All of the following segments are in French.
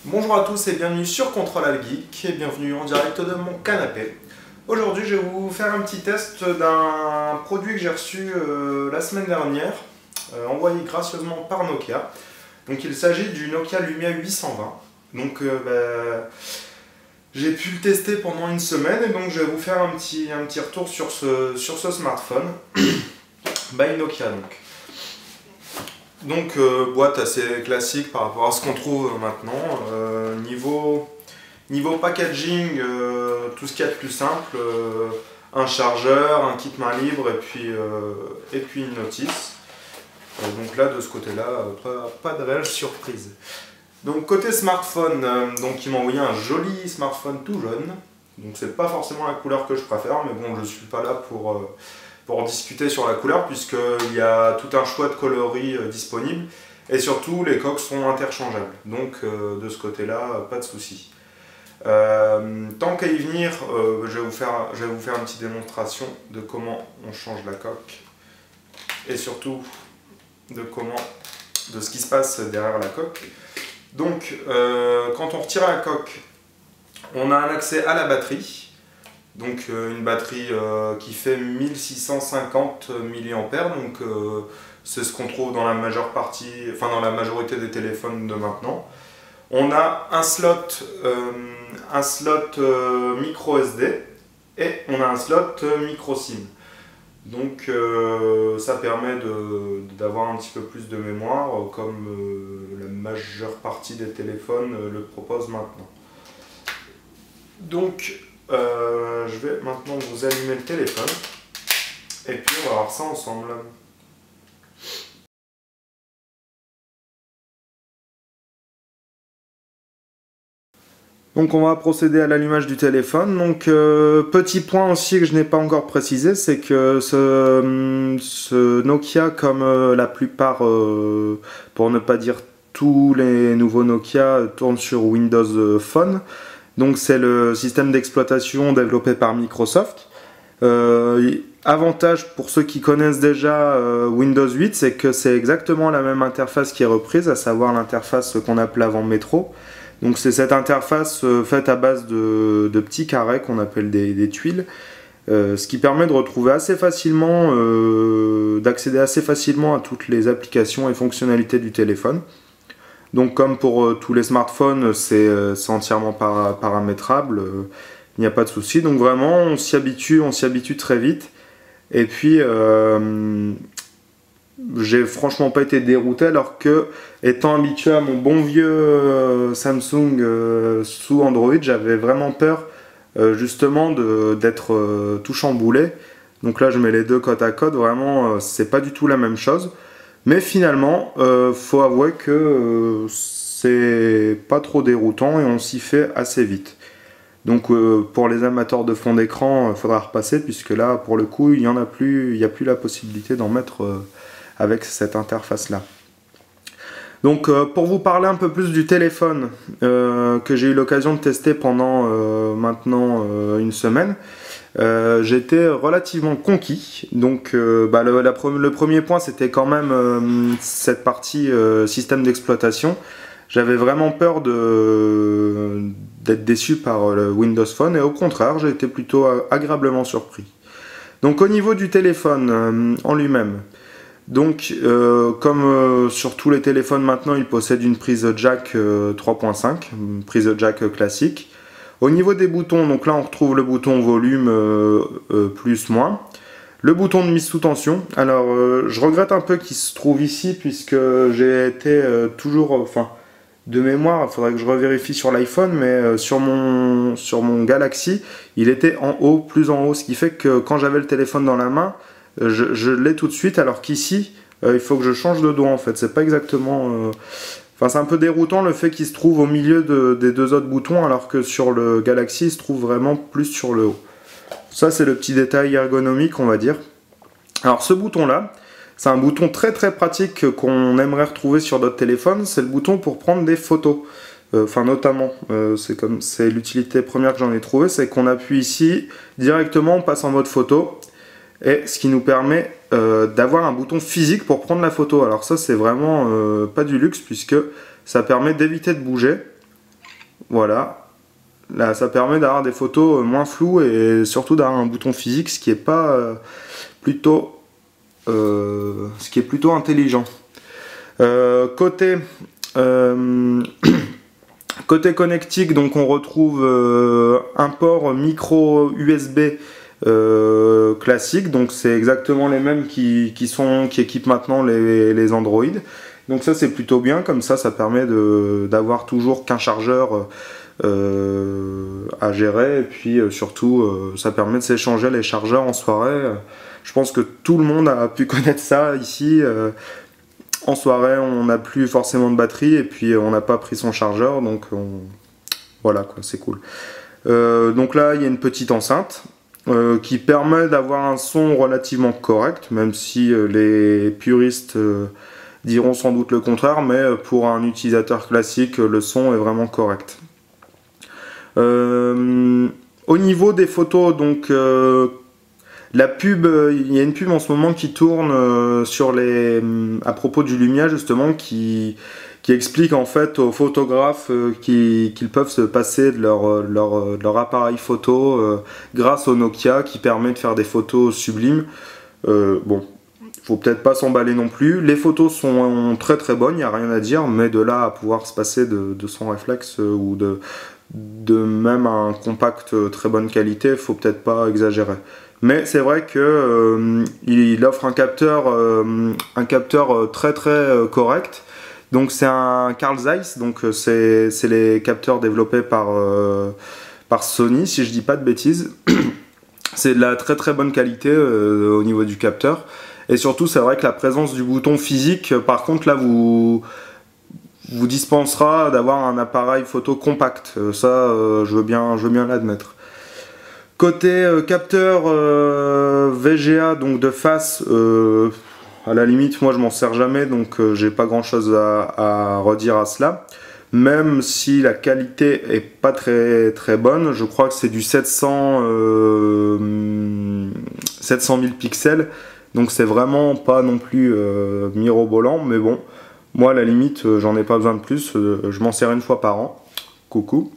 Bonjour à tous et bienvenue sur Contrôle Alt Geek et bienvenue en direct de mon canapé. Aujourd'hui je vais vous faire un petit test d'un produit que j'ai reçu la semaine dernière, envoyé gracieusement par Nokia. Donc il s'agit du Nokia Lumia 820. Donc j'ai pu le tester pendant une semaine et donc je vais vous faire un petit retour sur ce smartphone. By Nokia donc. Donc boîte assez classique par rapport à ce qu'on trouve maintenant. Niveau packaging, tout ce qu'il y a de plus simple, un chargeur, un kit main libre et puis une notice. Donc là de ce côté là, pas de réelle surprise. Donc côté smartphone, donc il m'a envoyé un joli smartphone tout jaune. Donc c'est pas forcément la couleur que je préfère, mais bon je suis pas là pour discuter sur la couleur puisqu'il y a tout un choix de coloris disponible et surtout les coques sont interchangeables. Donc de ce côté là, pas de souci. Tant qu'à y venir, je vais vous faire une petite démonstration de comment on change la coque et surtout de ce qui se passe derrière la coque. Donc quand on retire la coque, on a un accès à la batterie. Donc une batterie qui fait 1650 mAh, donc c'est ce qu'on trouve dans la majeure partie, enfin dans la majorité des téléphones de maintenant. On a un slot micro SD et on a un slot micro SIM. Donc ça permet d'avoir un petit peu plus de mémoire comme la majeure partie des téléphones le proposent maintenant. Donc je vais maintenant vous allumer le téléphone et puis on va voir ça ensemble. Donc on va procéder à l'allumage du téléphone. Donc petit point aussi que je n'ai pas encore précisé, c'est que ce Nokia, comme la plupart, pour ne pas dire tous les nouveaux Nokia, tourne sur Windows Phone. Donc c'est le système d'exploitation développé par Microsoft. Avantage pour ceux qui connaissent déjà Windows 8, c'est que c'est exactement la même interface qui est reprise, à savoir l'interface qu'on appelait avant Metro. Donc c'est cette interface faite à base de petits carrés qu'on appelle des tuiles, ce qui permet de retrouver assez facilement, d'accéder assez facilement à toutes les applications et fonctionnalités du téléphone. Donc comme pour tous les smartphones, c'est entièrement paramétrable, il n'y a pas de souci. Donc vraiment, on s'y habitue très vite. Et puis, j'ai franchement pas été dérouté alors que, étant habitué à mon bon vieux Samsung sous Android, j'avais vraiment peur justement d'être tout chamboulé. Donc là, je mets les deux côte à côte, vraiment, c'est pas du tout la même chose. Mais finalement, faut avouer que c'est pas trop déroutant et on s'y fait assez vite. Donc pour les amateurs de fond d'écran, il faudra repasser puisque là, pour le coup, il n'y a plus la possibilité d'en mettre avec cette interface là. Donc pour vous parler un peu plus du téléphone que j'ai eu l'occasion de tester pendant maintenant une semaine, j'étais relativement conquis. Donc le premier point, c'était quand même cette partie système d'exploitation. J'avais vraiment peur d'être déçu par le Windows Phone et au contraire, j'ai été plutôt agréablement surpris. Donc au niveau du téléphone en lui-même, donc comme sur tous les téléphones maintenant, il possède une prise jack 3.5, une prise jack classique. Au niveau des boutons, donc là on retrouve le bouton volume plus moins. Le bouton de mise sous tension, alors je regrette un peu qu'il se trouve ici puisque j'ai été toujours, de mémoire, il faudrait que je revérifie sur l'iPhone, mais sur mon Galaxy, il était en haut, plus en haut, ce qui fait que quand j'avais le téléphone dans la main, je l'ai tout de suite, alors qu'ici, il faut que je change de doigt en fait, c'est pas exactement... c'est un peu déroutant le fait qu'il se trouve au milieu des deux autres boutons, alors que sur le Galaxy, il se trouve vraiment plus sur le haut. Ça, c'est le petit détail ergonomique, on va dire. Alors ce bouton-là, c'est un bouton très très pratique qu'on aimerait retrouver sur d'autres téléphones, c'est le bouton pour prendre des photos. Notamment, c'est l'utilité première que j'en ai trouvée, c'est qu'on appuie ici, directement on passe en mode photo, et ce qui nous permet d'avoir un bouton physique pour prendre la photo. Alors ça c'est vraiment pas du luxe puisque ça permet d'éviter de bouger. Voilà. Là, ça permet d'avoir des photos moins floues et surtout d'avoir un bouton physique, ce qui est pas plutôt intelligent. Côté côté connectique, donc on retrouve un port micro USB classique, donc c'est exactement les mêmes qui équipent maintenant les Android. Donc ça c'est plutôt bien, comme ça permet d'avoir toujours qu'un chargeur à gérer, et puis surtout ça permet de s'échanger les chargeurs en soirée. Je pense que tout le monde a pu connaître ça ici. En soirée on n'a plus forcément de batterie et puis on n'a pas pris son chargeur, donc voilà quoi, c'est cool. Donc là il y a une petite enceinte qui permet d'avoir un son relativement correct, même si les puristes diront sans doute le contraire, mais pour un utilisateur classique le son est vraiment correct. Au niveau des photos, donc la pub, il y a une pub en ce moment qui tourne à propos du Lumia justement, qui explique en fait aux photographes qu'ils peuvent se passer de leur appareil photo grâce au Nokia, qui permet de faire des photos sublimes. Bon, faut peut-être pas s'emballer non plus. Les photos sont très très bonnes, il n'y a rien à dire, mais de là à pouvoir se passer de son réflexe ou de même un compact très bonne qualité, faut peut-être pas exagérer. Mais c'est vrai que il offre un capteur très très correct. Donc c'est un Carl Zeiss, donc c'est les capteurs développés par Sony, si je dis pas de bêtises. C'est de la très très bonne qualité au niveau du capteur. Et surtout c'est vrai que la présence du bouton physique, par contre là vous dispensera d'avoir un appareil photo compact. Ça je veux bien l'admettre. Côté capteur VGA, donc de face, à la limite moi je m'en sers jamais, donc j'ai pas grand chose à redire à cela. Même si la qualité est pas très très bonne, je crois que c'est du 700 000 pixels, donc c'est vraiment pas non plus mirobolant, mais bon, moi à la limite j'en ai pas besoin de plus, je m'en sers une fois par an. Coucou.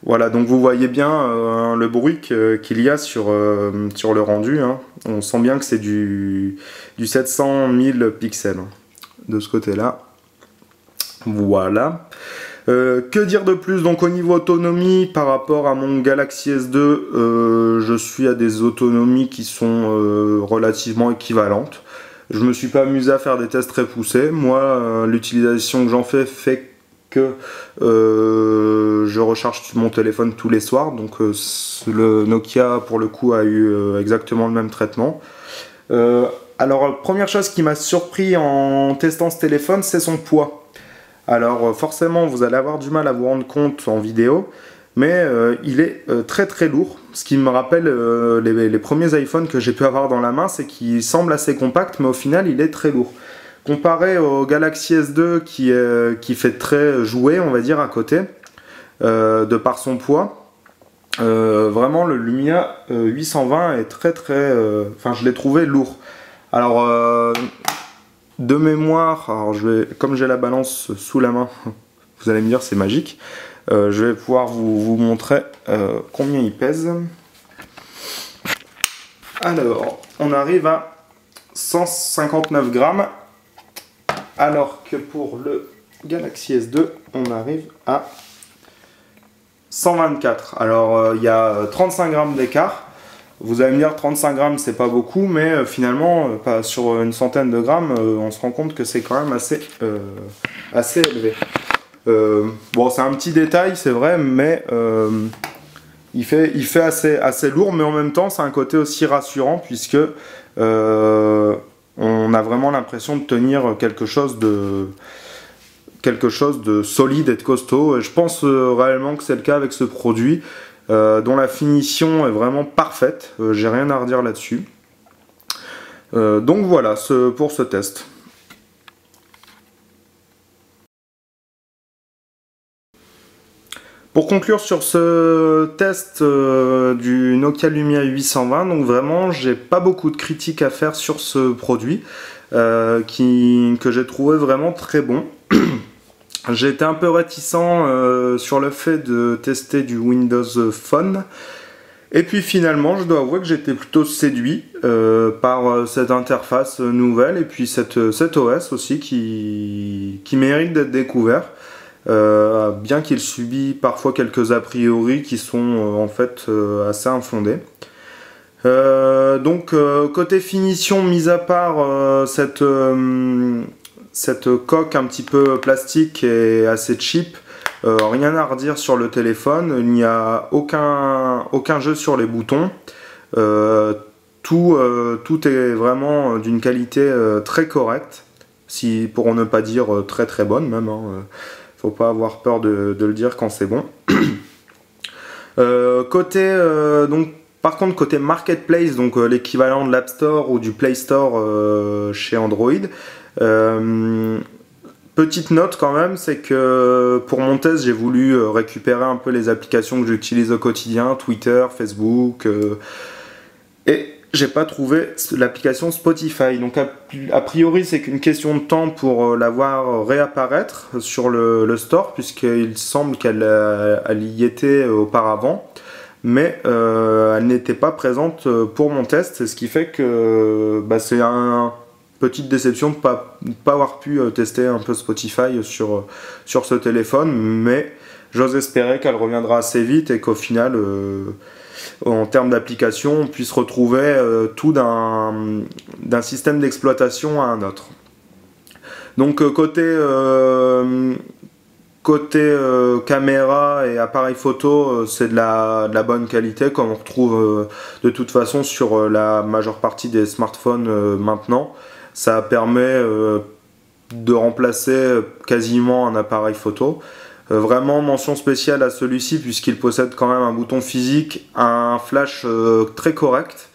Voilà, donc vous voyez bien le bruit qu'il y a sur le rendu, hein. On sent bien que c'est du 700 000 pixels de ce côté-là. Voilà. Que dire de plus? Donc au niveau autonomie, par rapport à mon Galaxy S2, je suis à des autonomies qui sont relativement équivalentes. Je me suis pas amusé à faire des tests très poussés. Moi, l'utilisation que j'en fais que je recharge mon téléphone tous les soirs, donc le Nokia pour le coup a eu exactement le même traitement. Alors première chose qui m'a surpris en testant ce téléphone, c'est son poids. Alors forcément vous allez avoir du mal à vous rendre compte en vidéo, mais il est très très lourd. Ce qui me rappelle les premiers iPhones que j'ai pu avoir dans la main, c'est qu'il semble assez compact, mais au final il est très lourd. Comparé au Galaxy S2 qui fait très jouet, on va dire, à côté, de par son poids, vraiment le Lumia 820 est très très... Enfin, je l'ai trouvé lourd. Alors, de mémoire, alors comme j'ai la balance sous la main, vous allez me dire c'est magique, je vais pouvoir vous montrer combien il pèse. Alors, on arrive à 159 grammes. Alors que pour le Galaxy S2, on arrive à 124. Alors il y a 35 grammes d'écart. Vous allez me dire 35 grammes c'est pas beaucoup, mais finalement pas sur une centaine de grammes, on se rend compte que c'est quand même assez élevé. Bon, c'est un petit détail, c'est vrai, mais il fait assez lourd, mais en même temps c'est un côté aussi rassurant puisque on a vraiment l'impression de tenir quelque chose de solide et de costaud. Et je pense réellement que c'est le cas avec ce produit, dont la finition est vraiment parfaite. J'ai rien à redire là-dessus. Donc voilà pour ce test. Pour conclure sur ce test du Nokia Lumia 820, donc vraiment j'ai pas beaucoup de critiques à faire sur ce produit que j'ai trouvé vraiment très bon. J'ai été un peu réticent sur le fait de tester du Windows Phone. Et puis finalement, je dois avouer que j'étais plutôt séduit par cette interface nouvelle et puis cet OS aussi qui mérite d'être découvert. Bien qu'il subit parfois quelques a priori qui sont en fait assez infondés. Donc côté finition, mis à part cette coque un petit peu plastique et assez cheap, rien à redire sur le téléphone. Il n'y a aucun jeu sur les boutons. Tout est vraiment d'une qualité très correcte, pour ne pas dire très très bonne même, hein. Faut pas avoir peur de le dire quand c'est bon. Par contre, côté marketplace, donc l'équivalent de l'App Store ou du Play Store chez Android, petite note quand même, c'est que pour mon test, j'ai voulu récupérer un peu les applications que j'utilise au quotidien, Twitter, Facebook, et j'ai pas trouvé l'application Spotify. Donc a priori c'est qu'une question de temps pour la voir réapparaître sur le store, puisqu'il semble qu'elle y était auparavant, mais elle n'était pas présente pour mon test, ce qui fait que c'est une petite déception de ne pas avoir pu tester un peu Spotify sur ce téléphone, mais j'ose espérer qu'elle reviendra assez vite et qu'au final en termes d'application, on puisse retrouver tout d'un système d'exploitation à un autre. Donc côté caméra et appareil photo, c'est de la bonne qualité, comme on retrouve de toute façon sur la majeure partie des smartphones maintenant. Ça permet de remplacer quasiment un appareil photo. Vraiment mention spéciale à celui-ci puisqu'il possède quand même un bouton physique, un flash très correct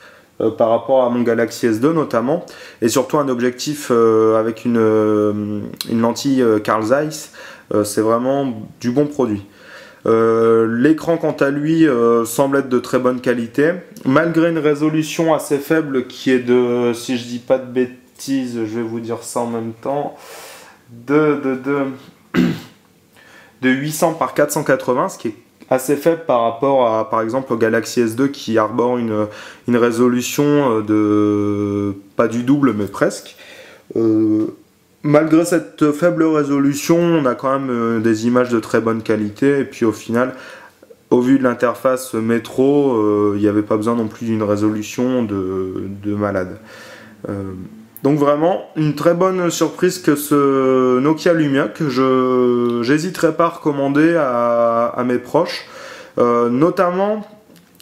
par rapport à mon Galaxy S2 notamment, et surtout un objectif avec une lentille Carl Zeiss. C'est vraiment du bon produit. L'écran quant à lui semble être de très bonne qualité, malgré une résolution assez faible qui est de, si je dis pas de bêtises, je vais vous dire ça en même temps, de 800 par 480, ce qui est assez faible par rapport à, par exemple, au Galaxy S2 qui arbore une résolution de pas du double mais presque. Malgré cette faible résolution, on a quand même des images de très bonne qualité, et puis au final, au vu de l'interface métro, il n'y avait pas besoin non plus d'une résolution de malade. Donc vraiment une très bonne surprise que ce Nokia Lumia, que j'hésiterai pas à recommander à mes proches, notamment,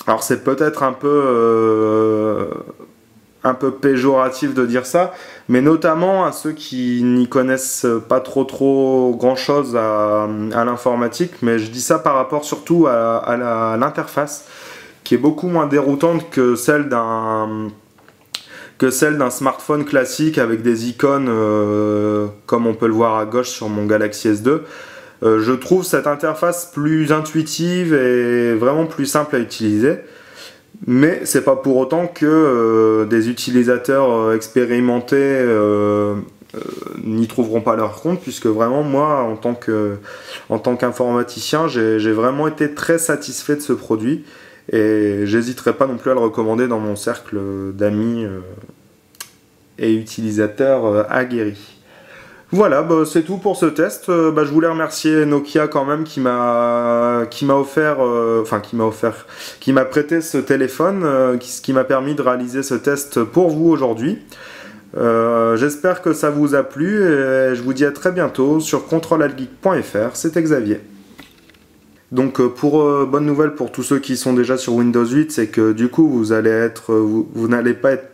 alors c'est peut-être un peu péjoratif de dire ça, mais notamment à ceux qui n'y connaissent pas trop grand chose à l'informatique, mais je dis ça par rapport surtout à l'interface, qui est beaucoup moins déroutante que celle d'un smartphone classique avec des icônes comme on peut le voir à gauche sur mon Galaxy S2. Je trouve cette interface plus intuitive et vraiment plus simple à utiliser, mais c'est pas pour autant que des utilisateurs expérimentés n'y trouveront pas leur compte, puisque vraiment moi en tant qu'informaticien j'ai vraiment été très satisfait de ce produit. Et j'hésiterai pas non plus à le recommander dans mon cercle d'amis et utilisateurs aguerris. Voilà, c'est tout pour ce test. Je voulais remercier Nokia quand même qui m'a prêté ce téléphone, ce qui m'a permis de réaliser ce test pour vous aujourd'hui. J'espère que ça vous a plu et je vous dis à très bientôt sur controlalgeek.fr. C'était Xavier. Donc bonne nouvelle pour tous ceux qui sont déjà sur Windows 8, c'est que du coup vous n'allez pas être